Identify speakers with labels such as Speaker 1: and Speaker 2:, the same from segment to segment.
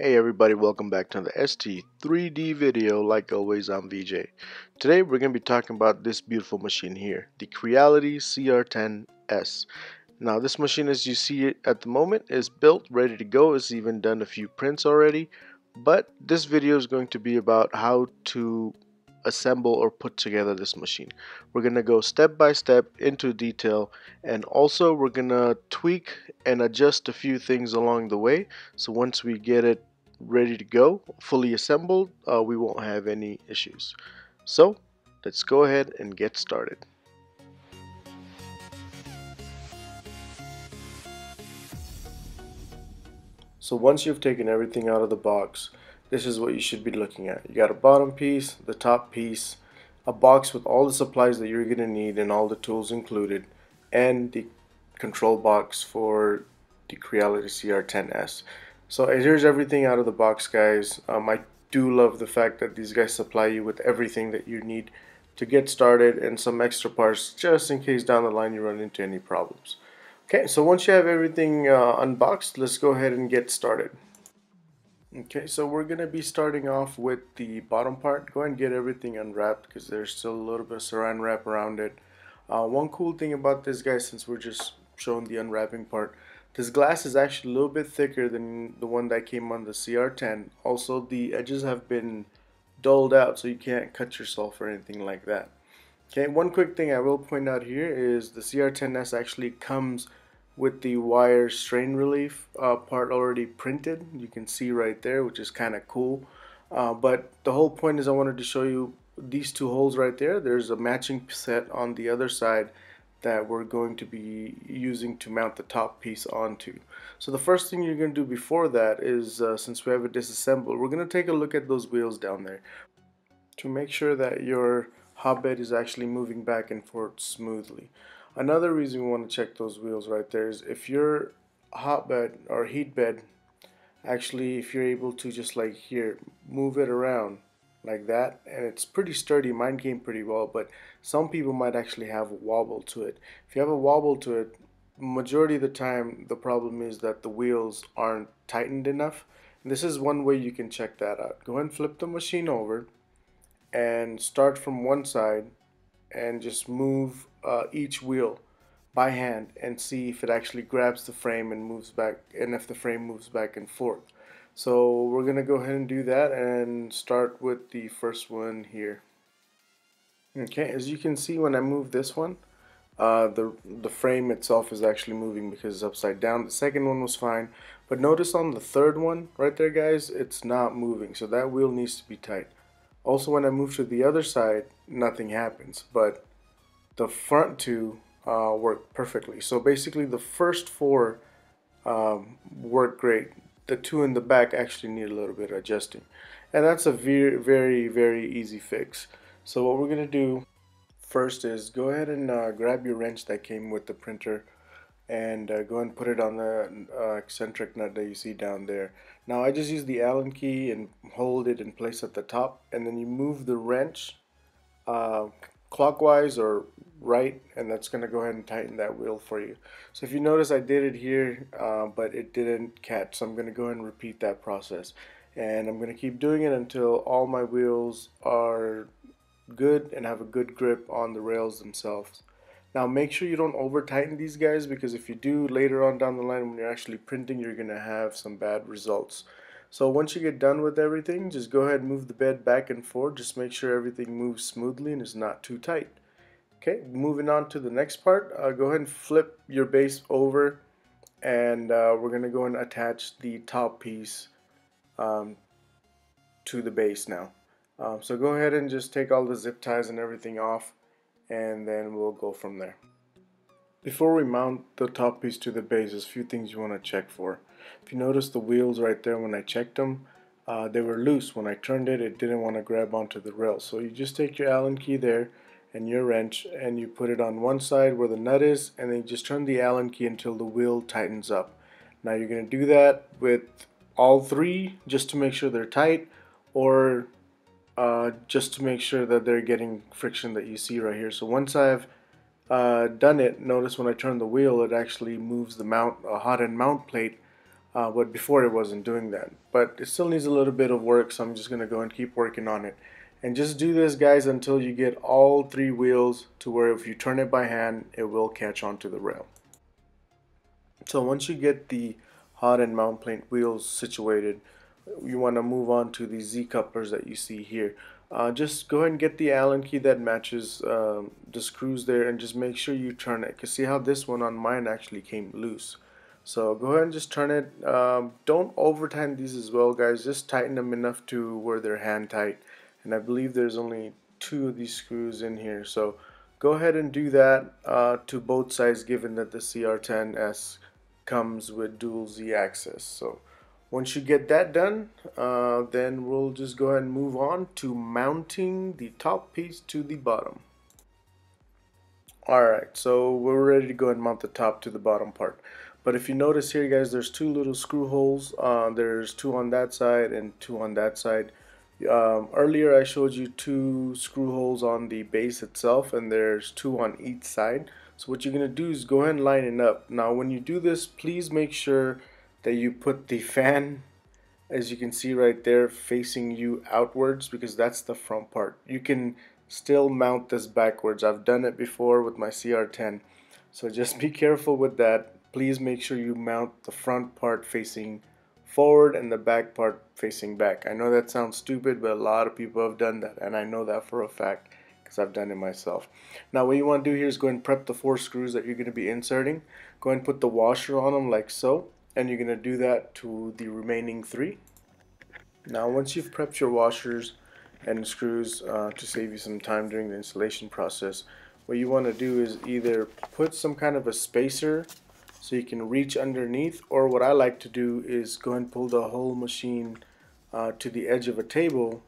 Speaker 1: Hey everybody, welcome back to the ST3D video. Like always, I'm VJ. Today we're going to be talking about this beautiful machine here, the Creality CR-10S. Now this machine, as you see it at the moment, is built, ready to go. It's even done a few prints already, but this video is going to be about how to assemble or put together this machine. We're going to go step by step into detail, and also we're going to tweak and adjust a few things along the way, so once we get it ready to go, fully assembled, we won't have any issues. So let's go ahead and get started. So once you've taken everything out of the box, this is what you should be looking at. You got a bottom piece, the top piece, a box with all the supplies that you're going to need and all the tools included, and the control box for the Creality CR-10S. So here's everything out of the box, guys. I do love the fact that these guys supply you with everything that you need to get started and some extra parts just in case down the line you run into any problems. Okay, so once you have everything unboxed, let's go ahead and get started. Okay, so we're going to be starting off with the bottom part. Go ahead and get everything unwrapped because there's still a little bit of saran wrap around it. One cool thing about this, guy, since we're just showing the unwrapping part, this glass is actually a little bit thicker than the one that came on the CR10. Also, the edges have been dulled out so you can't cut yourself or anything like that. Okay, one quick thing I will point out here is the CR10S actually comes with the wire strain relief part already printed. You can see right there, which is kind of cool. But the whole point is I wanted to show you these two holes right there. There's a matching set on the other side that we're going to be using to mount the top piece onto. So the first thing you're going to do before that is, since we have it disassembled, we're going to take a look at those wheels down there to make sure that your hotbed is actually moving back and forth smoothly. Another reason we want to check those wheels right there is if your hotbed or heat bed, actually if you're able to just like here move it around like that, and it's pretty sturdy. Mine came pretty well, but some people might actually have a wobble to it. If you have a wobble to it, majority of the time the problem is that the wheels aren't tightened enough. And this is one way you can check that out. Go ahead and flip the machine over and start from one side and just move each wheel by hand and see if it actually grabs the frame and moves back, and if the frame moves back and forth. So we're gonna go ahead and do that and start with the first one here. Okay, as you can see, when I move this one, the frame itself is actually moving because it's upside down. The second one was fine, but notice on the third one right there, guys, it's not moving, so that wheel needs to be tight. Also, when I move to the other side, nothing happens, but the front two work perfectly. So basically the first four work great. The two in the back actually need a little bit of adjusting, and that's a very easy fix. So what we're gonna do first is go ahead and grab your wrench that came with the printer and go ahead and put it on the eccentric nut that you see down there. Now I just use the Allen key and hold it in place at the top, and then you move the wrench clockwise or right, and that's going to go ahead and tighten that wheel for you. So if you notice, I did it here but it didn't catch, so I'm going to go ahead and repeat that process, and I'm going to keep doing it until all my wheels are good and have a good grip on the rails themselves. Now make sure you don't over tighten these guys, because if you do, later on down the line when you're actually printing, you're going to have some bad results. So once you get done with everything, just go ahead and move the bed back and forth. Just make sure everything moves smoothly and is not too tight. Okay, moving on to the next part, go ahead and flip your base over, and we're going to go and attach the top piece to the base now. So go ahead and just take all the zip ties and everything off, and then we'll go from there. Before we mount the top piece to the base, there's a few things you want to check for. If you notice the wheels right there, when I checked them, they were loose. When I turned it, it didn't want to grab onto the rail. So you just take your Allen key there and your wrench, and you put it on one side where the nut is, and then you just turn the Allen key until the wheel tightens up. Now you're going to do that with all three just to make sure they're tight, or just to make sure that they're getting friction that you see right here. So once I've done it, notice when I turn the wheel, it actually moves the hot end mount plate but before it wasn't doing that. But it still needs a little bit of work, so I'm just going to go and keep working on it. And just do this, guys, until you get all 3 wheels to where if you turn it by hand, it will catch onto the rail. So once you get the hot and mount plate wheels situated, you want to move on to the Zeke Uppers that you see here. Just go ahead and get the Allen key that matches the screws there, and just make sure you turn it. Cause see how this one on mine actually came loose. So go ahead and just turn it. Don't over tighten these as well, guys. Just tighten them enough to where they're hand tight. And I believe there's only 2 of these screws in here. So go ahead and do that to both sides, given that the CR-10S comes with dual ZAxis. So once you get that done, then we'll just go ahead and move on to mounting the top piece to the bottom. Alright, so we're ready to go and mount the top to the bottom part. But if you notice here, guys, there's 2 little screw holes. There's 2 on that side and 2 on that side. Earlier I showed you 2 screw holes on the base itself, and there's 2 on each side. So what you're going to do is go ahead and line it up. Now when you do this, please make sure that you put the fan, as you can see right there, facing you outwards, because that's the front part. You can still mount this backwards. I've done it before with my CR10, so just be careful with that. Please make sure you mount the front part facing forward and the back part facing back. I know that sounds stupid, but a lot of people have done that, and I know that for a fact because I've done it myself. Now what you want to do here is go and prep the 4 screws that you're going to be inserting. Go and put the washer on them like so, and you're going to do that to the remaining 3. Now once you've prepped your washers and screws to save you some time during the installation process, what you want to do is either put some kind of a spacer so you can reach underneath, or what I like to do is go and pull the whole machine to the edge of a table,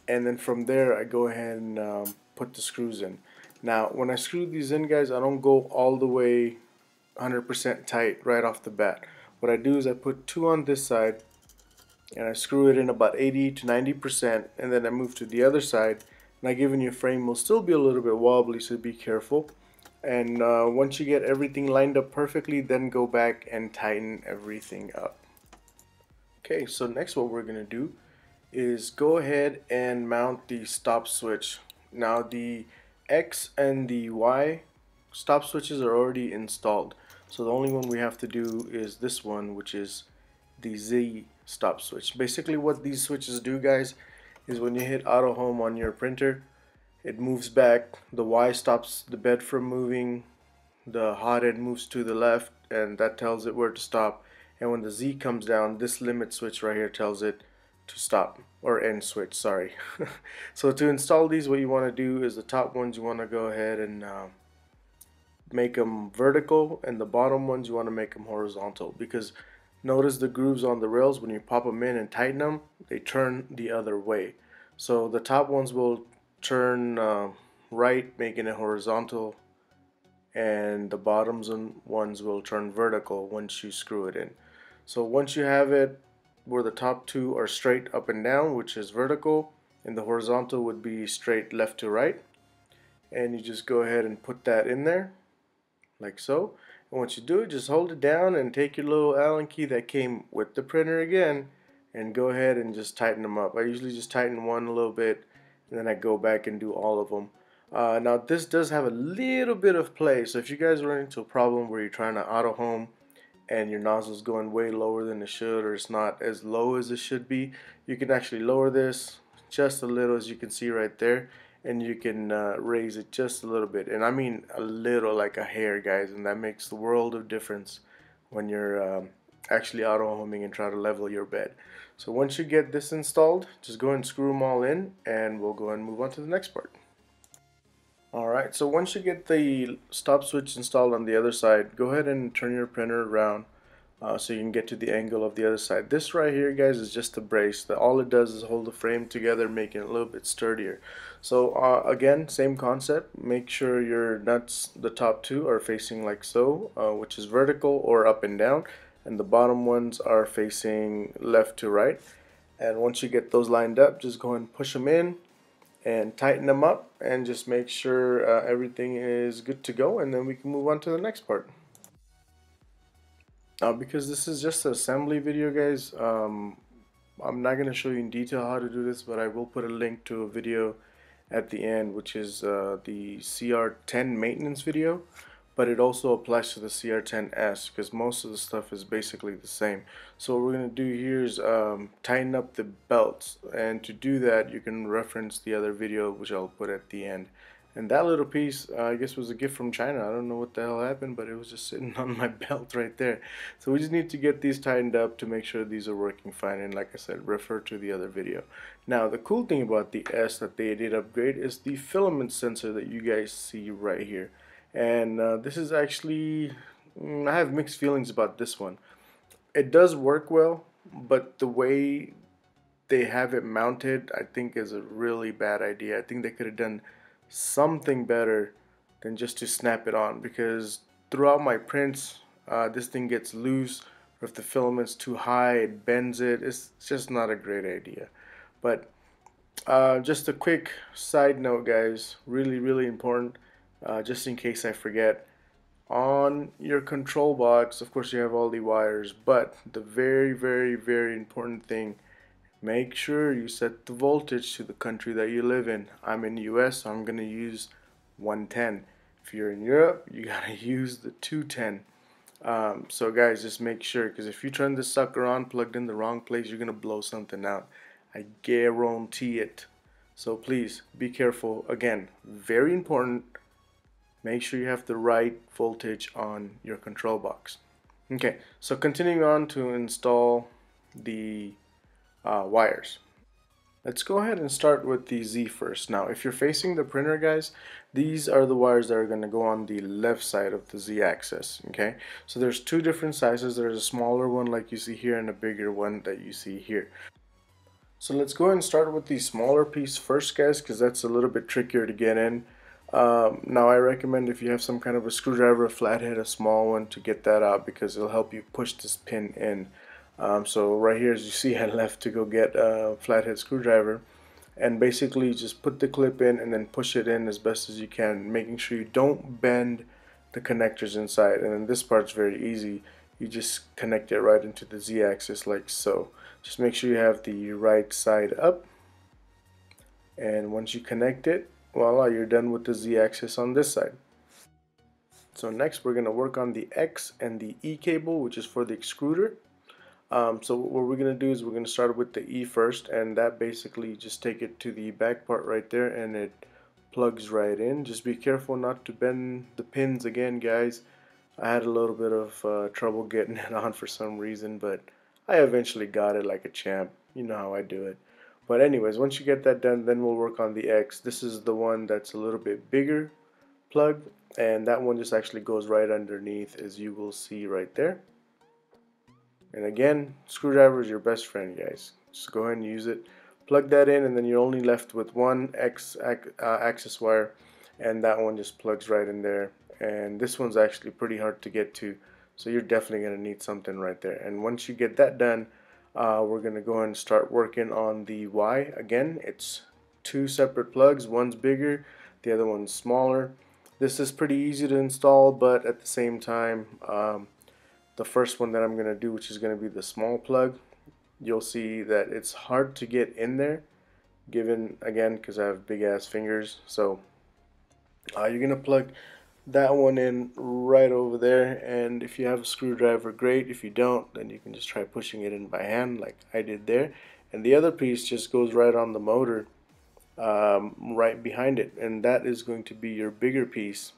Speaker 1: and then from there I go ahead and put the screws in. Now when I screw these in, guys, I don't go all the way 100% tight right off the bat. What I do is I put 2 on this side and I screw it in about 80 to 90%, and then I move to the other side. Now given your frame will still be a little bit wobbly, so be careful. And once you get everything lined up perfectly, then go back and tighten everything up. Okay, so next what we're going to do is go ahead and mount the stop switch. Now the X and the Y stop switches are already installed, so the only one we have to do is this one, which is the Z stop switch. Basically what these switches do, guys, is when you hit auto home on your printer, it moves back. The Y stops the bed from moving, the hot end moves to the left, and that tells it where to stop. And when the Z comes down, this limit switch right here tells it to stop, or end switch, sorry. So to install these, what you want to do is the top ones you want to go ahead and make them vertical, and the bottom ones you want to make them horizontal, because notice the grooves on the rails, when you pop them in and tighten them, they turn the other way. So the top ones will turn right, making it horizontal, and the bottoms ones will turn vertical once you screw it in. So once you have it where the top 2 are straight up and down, which is vertical, and the horizontal would be straight left to right, and you just go ahead and put that in there like so. And once you do it, just hold it down and take your little Allen key that came with the printer again, and go ahead and just tighten them up. I usually just tighten one a little bit, and then I go back and do all of them. Now this does have a little bit of play, so if you guys run into a problem where you're trying to auto home and your nozzle's going way lower than it should, or it's not as low as it should be, you can actually lower this just a little, as you can see right there, and you can raise it just a little bit, and I mean a little, like a hair, guys, and that makes the world of difference when you're actually auto homing and try to level your bed. So once you get this installed, just go and screw them all in, and we'll go and move on to the next part. Alright, so once you get the stop switch installed on the other side, go ahead and turn your printer around so you can get to the angle of the other side. This right here, guys, is just a brace. All it does is hold the frame together, making it a little bit sturdier. So again, same concept. Make sure your nuts, the top 2, are facing like so, which is vertical or up and down, and the bottom ones are facing left to right. And once you get those lined up, just go and push them in and tighten them up, and just make sure everything is good to go, and then we can move on to the next part. Now, because this is just an assembly video, guys, I'm not going to show you in detail how to do this, but I will put a link to a video at the end, which is the CR10 maintenance video, but it also applies to the CR10S because most of the stuff is basically the same. So what we're going to do here is tighten up the belts, and to do that you can reference the other video, which I'll put at the end. And that little piece, I guess, was a gift from China. I don't know what the hell happened, but it was just sitting on my belt right there. So we just need to get these tightened up to make sure these are working fine. And like I said, refer to the other video. Now, the cool thing about the S that they did upgrade is the filament sensor that you guys see right here. And this is actually, I have mixed feelings about this one. It does work well, but the way they have it mounted, I think, is a really bad idea. I think they could have done something better than just to snap it on, because throughout my prints this thing gets loose, or if the filament's too high it bends it. It's just not a great idea. But just a quick side note, guys, really important, just in case I forget, on your control box, of course you have all the wires, but the very important thing, make sure you set the voltage to the country that you live in. I'm in the US, so I'm going to use 110. If you're in Europe, you got to use the 210. So guys, just make sure, because if you turn this sucker on plugged in the wrong place, you're going to blow something out. I guarantee it. So please be careful. Again, very important. Make sure you have the right voltage on your control box. Okay, so continuing on to install the wires. Let's go ahead and start with the Z first. Now, if you're facing the printer, guys, these are the wires that are going to go on the left side of the Z axis. Okay, so there's two different sizes. There's a smaller one like you see here and a bigger one that you see here. So let's go ahead and start with the smaller piece first, guys, because that's a little bit trickier to get in. Now, I recommend, if you have some kind of a screwdriver, a flathead, a small one, to get that out, because it'll help you push this pin in. So right here, as you see, I left to go get a flathead screwdriver, and basically just put the clip in and then push it in as best as you can, making sure you don't bend the connectors inside. And then this part's very easy. You just connect it right into the Z-axis like so. Just make sure you have the right side up, and once you connect it, voila, you're done with the Z-axis on this side. So next we're going to work on the X and the E cable, which is for the excluder. So what we're going to do is we're going to start with the E first, and that basically just take it to the back part right there, and it plugs right in. Just be careful not to bend the pins again, guys. I had a little bit of trouble getting it on for some reason, but I eventually got it like a champ. You know how I do it. But anyways, once you get that done, then we'll work on the X. This is the one that's a little bit bigger plug, and that one just actually goes right underneath, as you will see right there. And again, screwdriver is your best friend, guys. Just go ahead and use it. Plug that in, and then you're only left with one axis wire, and that one just plugs right in there. And this one's actually pretty hard to get to, so you're definitely going to need something right there. And once you get that done, we're going to go ahead and start working on the Y. Again, it's two separate plugs. One's bigger, the other one's smaller. This is pretty easy to install, but at the same time, the first one that I'm going to do, which is going to be the small plug, you'll see that it's hard to get in there, given, again, because I have big ass fingers. So you're going to plug that one in right over there, and if you have a screwdriver, great. If you don't, then you can just try pushing it in by hand like I did there. And the other piece just goes right on the motor, right behind it, and that is going to be your bigger piece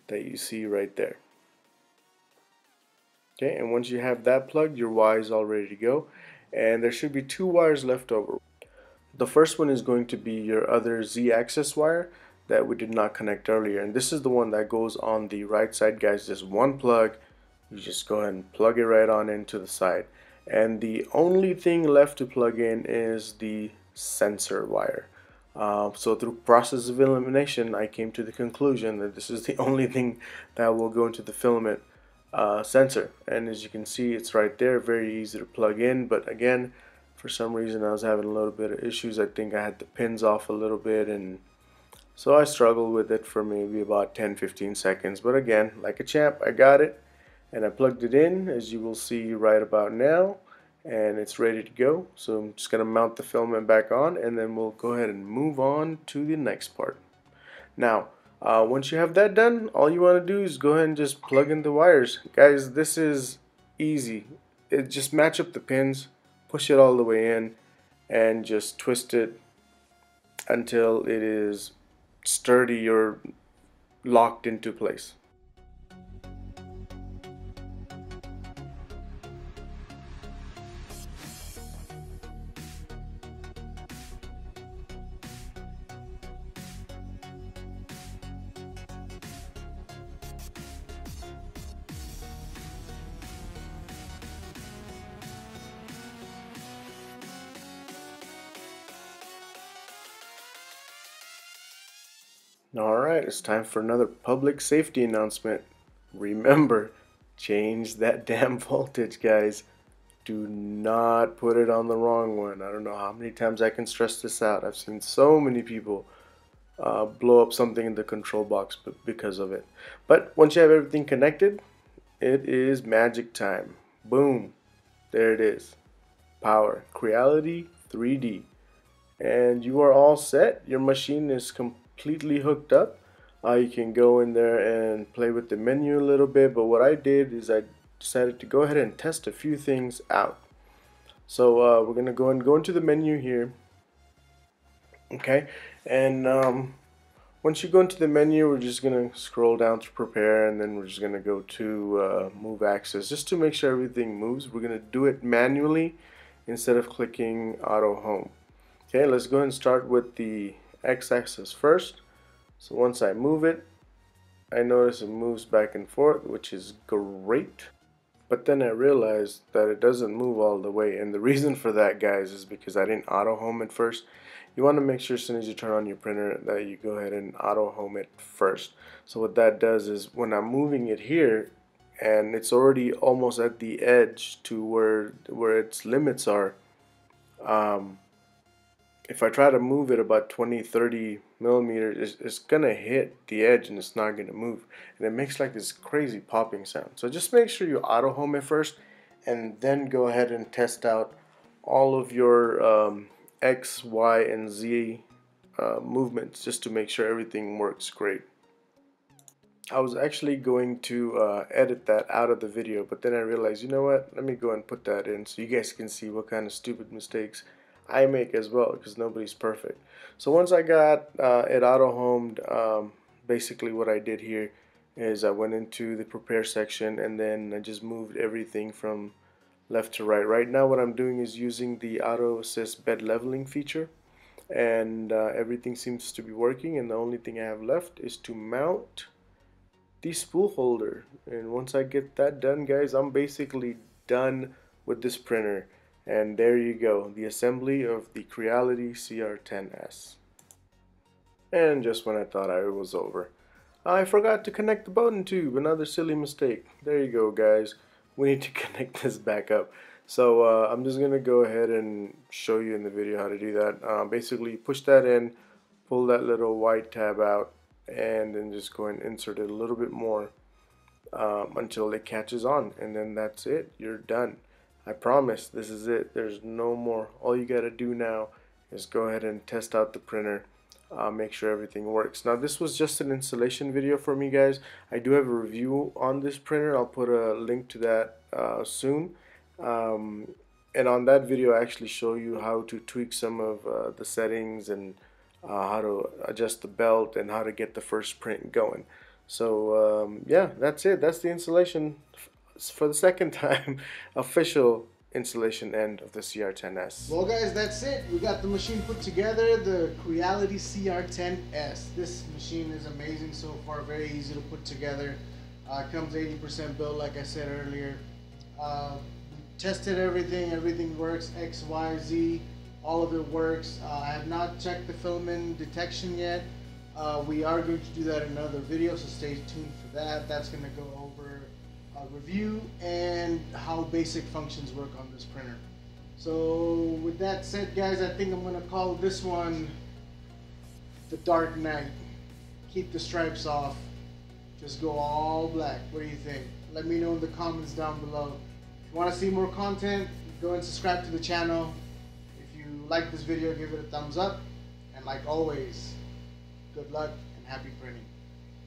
Speaker 1: that you see right there. Okay, and once you have that plugged, your Y is all ready to go, and there should be two wires left over. The first one is going to be your other Z-axis wire that we did not connect earlier, and this is the one that goes on the right side, guys. Just one plug. You just go ahead and plug it right on into the side, and the only thing left to plug in is the sensor wire. So through process of elimination, I came to the conclusion that this is the only thing that will go into the filament sensor, and as you can see, it's right there, very easy to plug in. But again, for some reason I was having a little bit of issues. I think I had the pins off a little bit, and so I struggled with it for maybe about 10-15 seconds. But again, like a champ, I got it, and I plugged it in, as you will see right about now, and it's ready to go. So I'm just going to mount the filament back on, and then we'll go ahead and move on to the next part. Now, once you have that done, all you want to do is go ahead and just plug in the wires. Guys, this is easy. Just match up the pins, push it all the way in, and just twist it until it is sturdy or locked into place. Alright, it's time for another public safety announcement. Remember, change that damn voltage, guys. Do not put it on the wrong one. I don't know how many times I can stress this out. I've seen so many people blow up something in the control box because of it. But once you have everything connected, it is magic time. Boom. There it is. Power. Creality 3D. And you are all set. Your machine is completely hooked up. You can go in there and play with the menu a little bit, but what I did is I decided to go ahead and test a few things out. So we're gonna go into the menu here, okay, and once you go into the menu, we're just gonna scroll down to prepare, and then we're just gonna go to move axis just to make sure everything moves. We're gonna do it manually instead of clicking auto home. Okay, let's go ahead and start with the x-axis first. So once I move it, I notice it moves back and forth, which is great. But then I realized that it doesn't move all the way, and the reason for that, guys, is because I didn't auto home it first. You want to make sure as soon as you turn on your printer that you go ahead and auto home it first. So what that does is when I'm moving it here and it's already almost at the edge to where its limits are, if I try to move it about 20-30 millimeters, it's gonna hit the edge and it's not gonna move, and it makes like this crazy popping sound. So just make sure you auto home it first, and then go ahead and test out all of your X, Y, and Z movements just to make sure everything works great. I was actually going to edit that out of the video, but then I realized, you know what, let me go and put that in so you guys can see what kind of stupid mistakes I make as well, because nobody's perfect. So once I got it auto-homed, basically what I did here is I went into the prepare section, and then I just moved everything from left to right. Right now what I'm doing is using the auto assist bed leveling feature, and everything seems to be working, and the only thing I have left is to mount the spool holder. And once I get that done, guys, I'm basically done with this printer. And there you go, the assembly of the Creality CR-10S. And just when I thought I was over, I forgot to connect the button tube. Another silly mistake. There you go, guys. We need to connect this back up. So I'm just gonna go ahead and show you in the video how to do that. Basically, push that in, pull that little white tab out, and then just go and insert it a little bit more until it catches on, and then that's it. You're done. I promise, this is it. There's no more. All you gotta do now is go ahead and test out the printer, make sure everything works. Now this was just an installation video for me, guys. I do have a review on this printer. I'll put a link to that soon, and on that video I actually show you how to tweak some of the settings, and how to adjust the belt, and how to get the first print going. So yeah, that's it. That's the installation for the second time, official installation end of the CR-10S.
Speaker 2: Well guys, that's it. We got the machine put together, the Creality CR-10S. This machine is amazing so far, very easy to put together. Comes 80% built, like I said earlier. Tested everything works, X, Y, Z, all of it works. I have not checked the filament detection yet. We are going to do that in another video, so stay tuned for that. That's going to go over review and how basic functions work on this printer. So with that said, guys, I think I'm gonna call this one the Dark Knight. Keep the stripes off, just go all black. What do you think? let me know in the comments down below. If you want to see more content, go and subscribe to the channel. If you like this video, give it a thumbs up. And like always, good luck and happy printing.